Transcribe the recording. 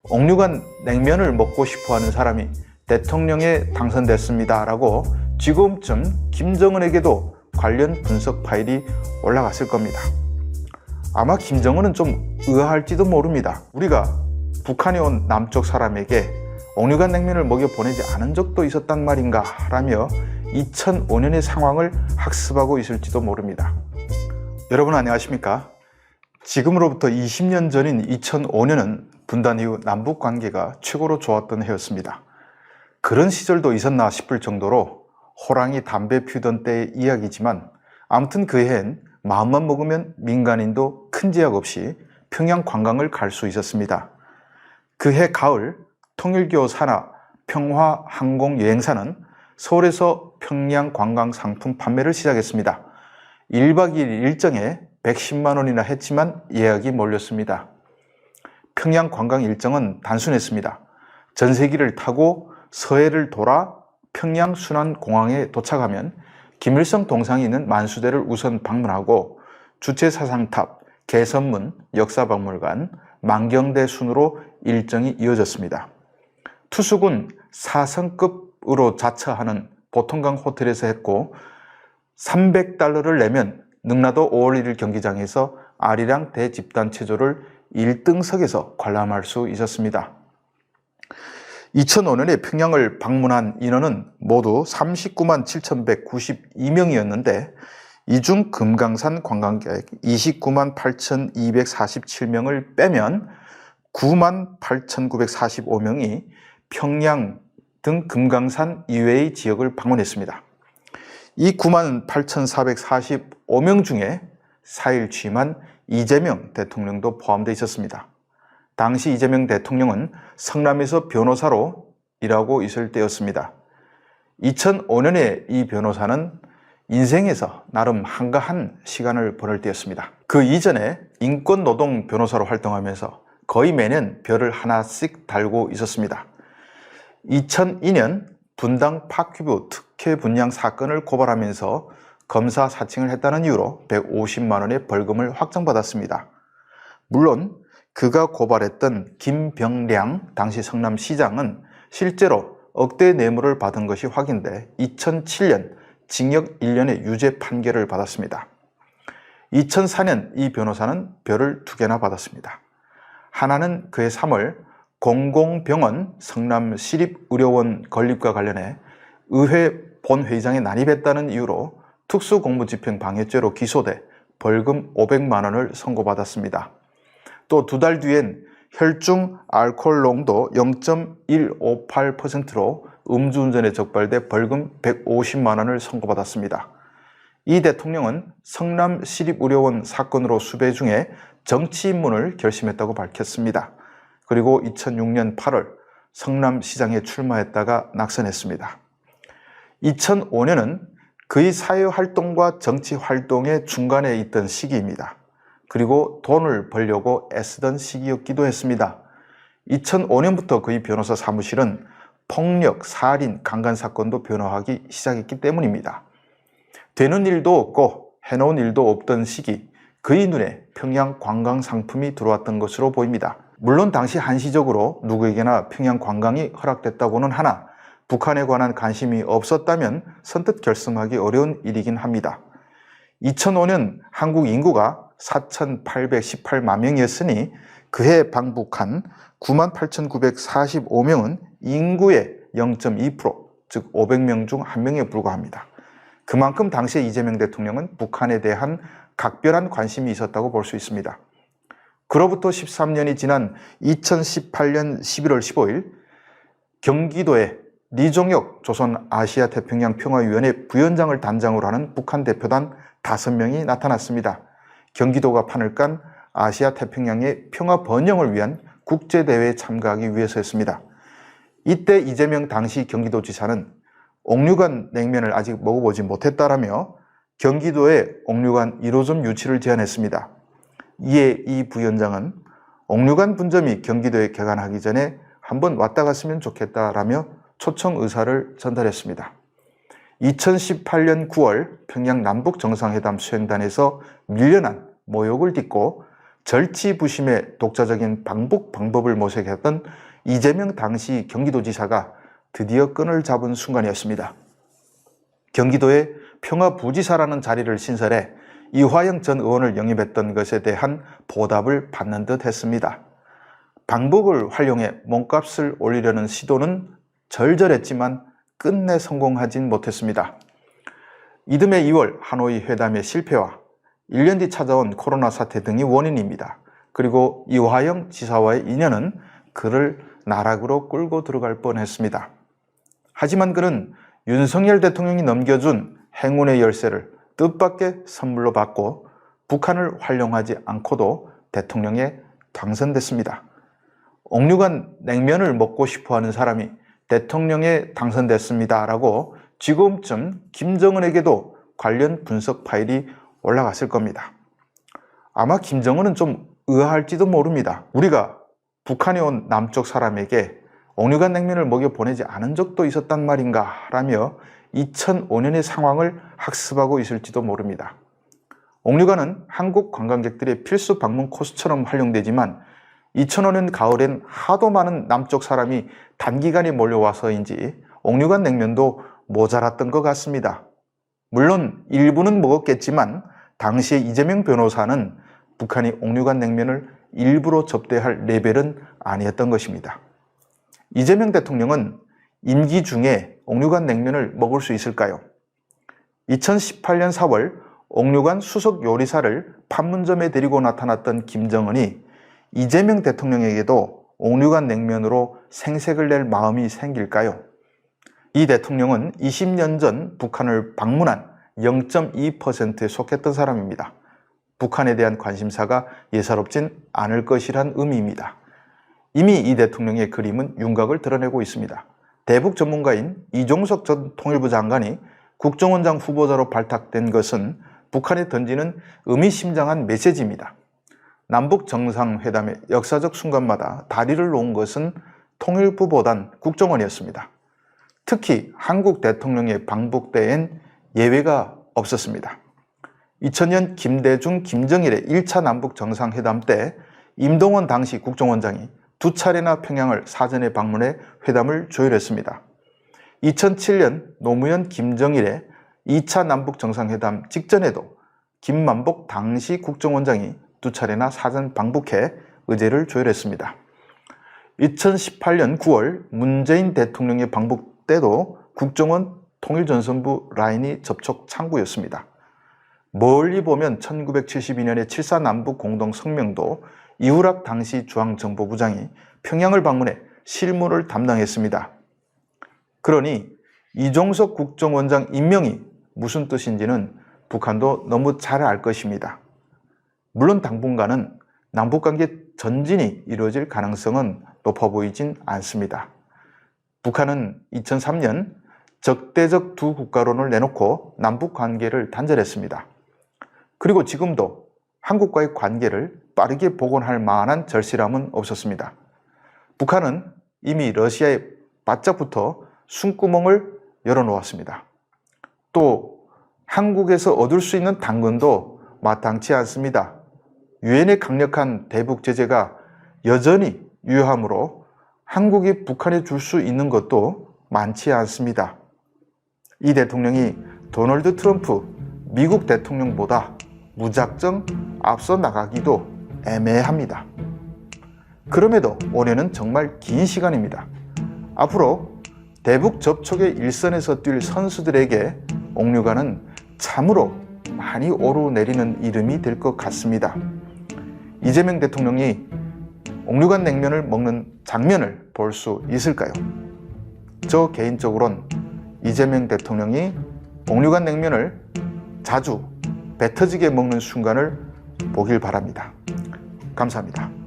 옥류관 냉면을 먹고 싶어하는 사람이 대통령에 당선됐습니다 라고 지금쯤 김정은에게도 관련 분석 파일이 올라갔을 겁니다. 아마 김정은은 좀 의아할지도 모릅니다. 우리가 북한에 온 남쪽 사람에게 옥류관 냉면을 먹여 보내지 않은 적도 있었단 말인가 라며 2005년의 상황을 학습하고 있을지도 모릅니다. 여러분 안녕하십니까? 지금으로부터 20년 전인 2005년은 분단 이후 남북 관계가 최고로 좋았던 해였습니다. 그런 시절도 있었나 싶을 정도로 호랑이 담배 피우던 때의 이야기지만 아무튼 그 해엔 마음만 먹으면 민간인도 큰 제약 없이 평양 관광을 갈 수 있었습니다. 그해 가을 통일교 산하 평화항공여행사는 서울에서 평양 관광 상품 판매를 시작했습니다. 1박 2일 일정에 110만 원이나 했지만 예약이 몰렸습니다. 평양 관광 일정은 단순했습니다. 전세기를 타고 서해를 돌아 평양 순안공항에 도착하면 김일성 동상이 있는 만수대를 우선 방문하고 주체사상탑, 개선문, 역사박물관, 만경대 순으로 일정이 이어졌습니다. 투숙은 4성급으로 자처하는 보통강 호텔에서 했고 300달러를 내면 능라도 5월 1일 경기장에서 아리랑 대집단체조를 1등석에서 관람할 수 있었습니다. 2005년에 평양을 방문한 인원은 모두 39만 7,192명이었는데 이 중 금강산 관광객 29만 8,247명을 빼면 9만 8,945명이 평양 등 금강산 이외의 지역을 방문했습니다. 이 9만 8,445명 중에 4일 취임한 이재명 대통령도 포함되어 있었습니다. 당시 이재명 대통령은 성남에서 변호사로 일하고 있을 때였습니다. 2005년에 이 변호사는 인생에서 나름 한가한 시간을 보낼 때였습니다. 그 이전에 인권노동 변호사로 활동하면서 거의 매년 별을 하나씩 달고 있었습니다. 2002년 분당 파큐브 특혜 분양 사건을 고발하면서 검사 사칭을 했다는 이유로 150만 원의 벌금을 확정받았습니다. 물론 그가 고발했던 김병량 당시 성남시장은 실제로 억대 뇌물을 받은 것이 확인돼 2007년 징역 1년의 유죄 판결을 받았습니다. 2004년 이 변호사는 별을 2개나 받았습니다. 하나는 그해 3월 공공병원 성남시립의료원 건립과 관련해 의회 본회의장에 난입했다는 이유로 특수공무집행 방해죄로 기소돼 벌금 500만 원을 선고받았습니다. 또 2달 뒤엔 혈중 알코올 농도 0.158%로 음주운전에 적발돼 벌금 150만 원을 선고받았습니다. 이 대통령은 성남시립의료원 사건으로 수배 중에 정치 입문을 결심했다고 밝혔습니다. 그리고 2006년 8월 성남시장에 출마했다가 낙선했습니다. 2005년은 그의 사회활동과 정치활동의 중간에 있던 시기입니다. 그리고 돈을 벌려고 애쓰던 시기였기도 했습니다. 2005년부터 그의 변호사 사무실은 폭력, 살인, 강간 사건도 변호하기 시작했기 때문입니다. 되는 일도 없고 해놓은 일도 없던 시기, 그의 눈에 평양 관광 상품이 들어왔던 것으로 보입니다. 물론 당시 한시적으로 누구에게나 평양 관광이 허락됐다고는 하나 북한에 관한 관심이 없었다면 선뜻 결심하기 어려운 일이긴 합니다. 2005년 한국 인구가 4,818만 명이었으니 그해 방북한 98,945명은 인구의 0.2%, 즉 500명 중 1명에 불과합니다. 그만큼 당시에 이재명 대통령은 북한에 대한 각별한 관심이 있었다고 볼 수 있습니다. 그로부터 13년이 지난 2018년 11월 15일 경기도에 리종혁 조선아시아태평양 평화위원회 부위원장을 단장으로 하는 북한 대표단 5명이 나타났습니다. 경기도가 판을 깐 아시아태평양의 평화 번영을 위한 국제대회에 참가하기 위해서였습니다. 이때 이재명 당시 경기도지사는 옥류관 냉면을 아직 먹어보지 못했다라며 경기도에 옥류관 1호점 유치를 제안했습니다. 이에 이 부위원장은 옥류관 분점이 경기도에 개관하기 전에 한번 왔다 갔으면 좋겠다라며 초청 의사를 전달했습니다. 2018년 9월 평양 남북정상회담 수행단에서 밀려난 모욕을 딛고 절치부심의 독자적인 방북 방법을 모색했던 이재명 당시 경기도지사가 드디어 끈을 잡은 순간이었습니다. 경기도의 평화부지사라는 자리를 신설해 이화영 전 의원을 영입했던 것에 대한 보답을 받는 듯 했습니다. 방북을 활용해 몸값을 올리려는 시도는 절절했지만 끝내 성공하진 못했습니다. 이듬해 2월 하노이 회담의 실패와 1년 뒤 찾아온 코로나 사태 등이 원인입니다. 그리고 이화영 지사와의 인연은 그를 나락으로 끌고 들어갈 뻔했습니다. 하지만 그는 윤석열 대통령이 넘겨준 행운의 열쇠를 뜻밖의 선물로 받고 북한을 활용하지 않고도 대통령에 당선됐습니다. 옥류관 냉면을 먹고 싶어하는 사람이 대통령에 당선됐습니다 라고 지금쯤 김정은에게도 관련 분석 파일이 올라갔을 겁니다. 아마 김정은은 좀 의아할지도 모릅니다. 우리가 북한에 온 남쪽 사람에게 옥류관 냉면을 먹여 보내지 않은 적도 있었단 말인가 라며 2005년의 상황을 학습하고 있을지도 모릅니다. 옥류관은 한국 관광객들의 필수 방문 코스처럼 활용되지만 2005년 가을엔 하도 많은 남쪽 사람이 단기간에 몰려와서인지 옥류관 냉면도 모자랐던 것 같습니다. 물론 일부는 먹었겠지만 당시에 이재명 변호사는 북한이 옥류관 냉면을 일부러 접대할 레벨은 아니었던 것입니다. 이재명 대통령은 임기 중에 옥류관 냉면을 먹을 수 있을까요? 2018년 4월 옥류관 수석 요리사를 판문점에 데리고 나타났던 김정은이 이재명 대통령에게도 옥류관 냉면으로 생색을 낼 마음이 생길까요? 이 대통령은 20년 전 북한을 방문한 0.2%에 속했던 사람입니다. 북한에 대한 관심사가 예사롭진 않을 것이란 의미입니다. 이미 이 대통령의 그림은 윤곽을 드러내고 있습니다. 대북 전문가인 이종석 전 통일부 장관이 국정원장 후보자로 발탁된 것은 북한에 던지는 의미심장한 메시지입니다. 남북 정상회담의 역사적 순간마다 다리를 놓은 것은 통일부보단 국정원이었습니다. 특히 한국 대통령의 방북 때엔 예외가 없었습니다. 2000년 김대중, 김정일의 1차 남북 정상회담 때 임동원 당시 국정원장이 2차례나 평양을 사전에 방문해 회담을 조율했습니다. 2007년 노무현, 김정일의 2차 남북 정상회담 직전에도 김만복 당시 국정원장이 2차례나 사전 방북해 의제를 조율했습니다. 2018년 9월 문재인 대통령의 방북 때도 국정원 통일전선부 라인이 접촉 창구였습니다. 멀리 보면 1972년의 7.4 남북 공동성명도 이후락 당시 중앙정보부장이 평양을 방문해 실무를 담당했습니다. 그러니 이종석 국정원장 임명이 무슨 뜻인지는 북한도 너무 잘 알 것입니다. 물론 당분간은 남북관계 전진이 이루어질 가능성은 높아 보이진 않습니다. 북한은 2003년 적대적 두 국가론을 내놓고 남북관계를 단절했습니다. 그리고 지금도 한국과의 관계를 빠르게 복원할 만한 절실함은 없었습니다. 북한은 이미 러시아에 바짝부터 숨구멍을 열어놓았습니다. 또 한국에서 얻을 수 있는 당근도 마땅치 않습니다. 유엔의 강력한 대북 제재가 여전히 유효하므로 한국이 북한에 줄 수 있는 것도 많지 않습니다. 이 대통령이 도널드 트럼프 미국 대통령보다 무작정 앞서 나가기도 애매합니다. 그럼에도 올해는 정말 긴 시간입니다. 앞으로 대북 접촉의 일선에서 뛸 선수들에게 옥류관은 참으로 많이 오르내리는 이름이 될 것 같습니다. 이재명 대통령이 옥류관 냉면을 먹는 장면을 볼 수 있을까요? 저 개인적으론 이재명 대통령이 옥류관 냉면을 자주 배 터지게 먹는 순간을 보길 바랍니다. 감사합니다.